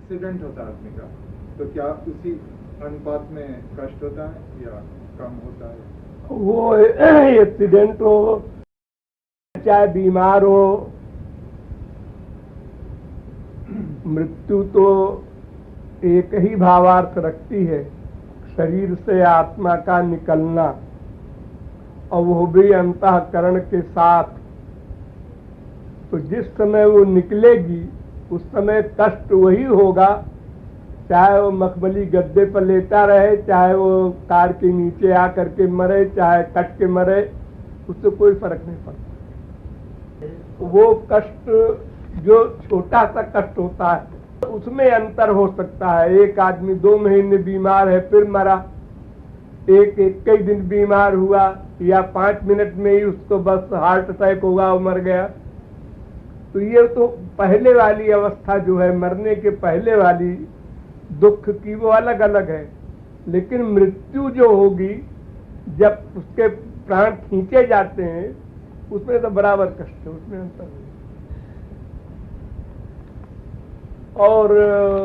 Accident होता है आदमी का, तो क्या उसी अनुपात में कष्ट होता है या कम होता है? वो एक्सीडेंट हो चाहे बीमार हो, मृत्यु तो एक ही भावार्थ रखती है, शरीर से आत्मा का निकलना, और वो भी अंतःकरण के साथ। तो जिस समय वो निकलेगी उस समय कष्ट वही होगा, चाहे वो मखमली गद्दे पर लेटा रहे, चाहे वो कार के नीचे आकर के मरे, चाहे कट के मरे, उससे कोई फर्क नहीं पड़ता। वो कष्ट जो छोटा सा कष्ट होता है उसमें अंतर हो सकता है। एक आदमी 2 महीने बीमार है फिर मरा, एक कई दिन बीमार हुआ, या 5 मिनट में ही उसको बस हार्ट अटैक होगा, वो मर गया। तो ये तो पहले वाली अवस्था जो है, मरने के पहले वाली दुख की, वो अलग अलग है। लेकिन मृत्यु जो होगी, जब उसके प्राण खींचे जाते हैं, उसमें तो बराबर कष्ट है, उसमें अंतर है। और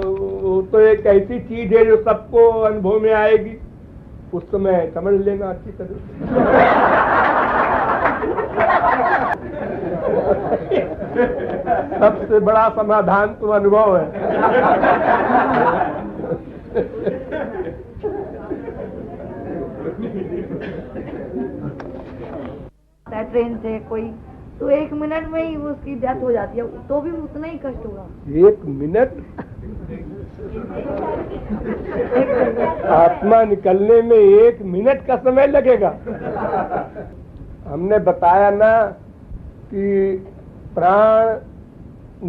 वो तो एक ऐसी चीज है जो सबको अनुभव में आएगी, उस समय समझ लेना अच्छी तरह। सबसे बड़ा समाधान तो अनुभव है। ट्रेन से कोई तो 1 मिनट में ही उसकी डेथ हो जाती है, तो भी उतना ही कष्ट होगा। 1 मिनट आत्मा निकलने में 1 मिनट का समय लगेगा। हमने बताया ना कि प्राण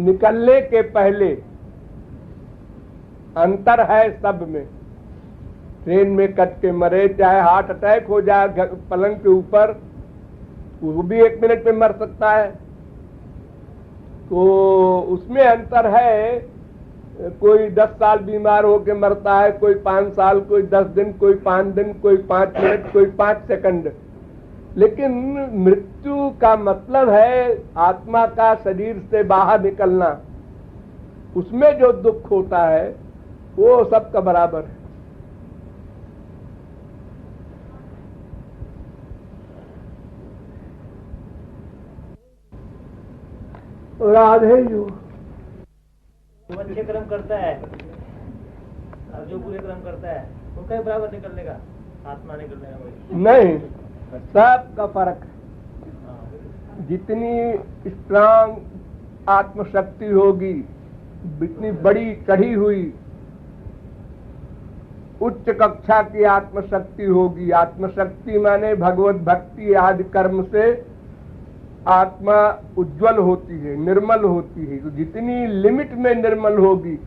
निकलने के पहले अंतर है सब में। ट्रेन में कट के मरे, चाहे हार्ट अटैक हो जाए पलंग के ऊपर, वो भी 1 मिनट में मर सकता है। तो उसमें अंतर है। कोई 10 साल बीमार होकर मरता है, कोई 5 साल, कोई 10 दिन, कोई 5 दिन, कोई 5 मिनट, कोई 5 सेकंड। लेकिन मृत्यु का मतलब है आत्मा का शरीर से बाहर निकलना। उसमें जो दुख होता है वो सबका बराबर है। राधे जो अच्छे कर्म करता है और जो बुरे कर्म करता है उनका ही बराबर निकलने का, आत्मा निकलने का नहीं, सबका फर्क है। जितनी स्ट्रांग आत्मशक्ति होगी, जितनी बड़ी चढ़ी हुई उच्च कक्षा की आत्मशक्ति होगी, आत्मशक्ति माने भगवत भक्ति आदि कर्म से आत्मा उज्जवल होती है, निर्मल होती है। तो जितनी लिमिट में निर्मल होगी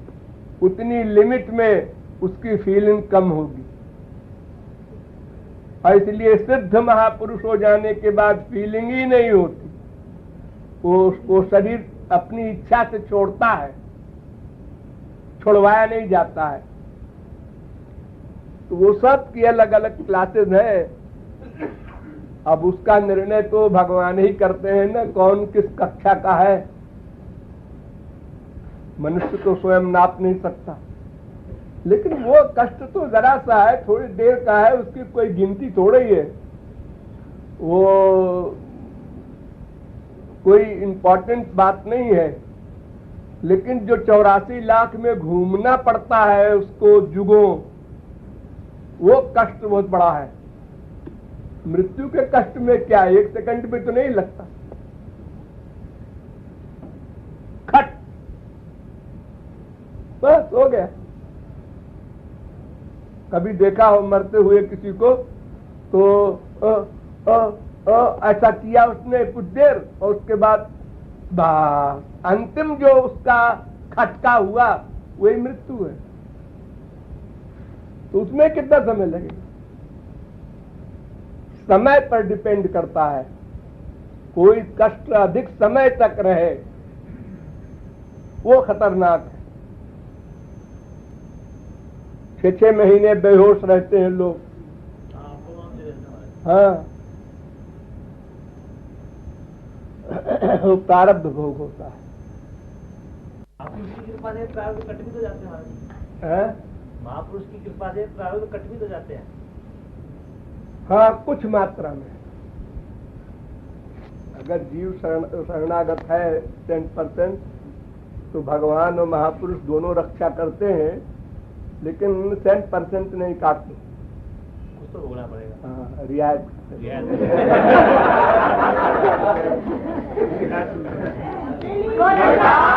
उतनी लिमिट में उसकी फीलिंग कम होगी। और इसलिए सिद्ध महापुरुष हो जाने के बाद फीलिंग ही नहीं होती। वो शरीर अपनी इच्छा से छोड़ता है, छुड़वाया नहीं जाता है। तो वो सब की अलग अलग क्लासेस है। अब उसका निर्णय तो भगवान ही करते हैं ना, कौन किस कक्षा का है। मनुष्य तो स्वयं नाप नहीं सकता। लेकिन वो कष्ट तो जरा सा है, थोड़ी देर का है, उसकी कोई गिनती थोड़ी है। वो कोई इंपॉर्टेंट बात नहीं है। लेकिन जो 84 लाख में घूमना पड़ता है उसको जुगों, वो कष्ट बहुत बड़ा है। मृत्यु के कष्ट में क्या, 1 सेकंड में तो नहीं लगता। खट बस हो गया। कभी देखा हो मरते हुए किसी को तो ऐसा किया उसने कुछ देर, और उसके बाद अंतिम जो उसका खटका हुआ वही मृत्यु है। तो उसमें कितना समय लगेगा, समय पर डिपेंड करता है। कोई कष्ट अधिक समय तक रहे वो खतरनाक है। 6-6 महीने बेहोश रहते हैं लोग। हाँ, वो प्रारब्ध भोग होता है। कृपा से प्रारब्ध कट भी तो जाते हैं महाराज। हैं? महापुरुष की कृपा से प्रारब्ध कट भी तो जाते हैं। हाँ, कुछ मात्रा में। अगर जीव शरणागत है 10%, तो भगवान और महापुरुष दोनों रक्षा करते हैं, लेकिन 10% नहीं काटते। कुछ तो भोगना पड़ेगा। हाँ, रियायत। बोलो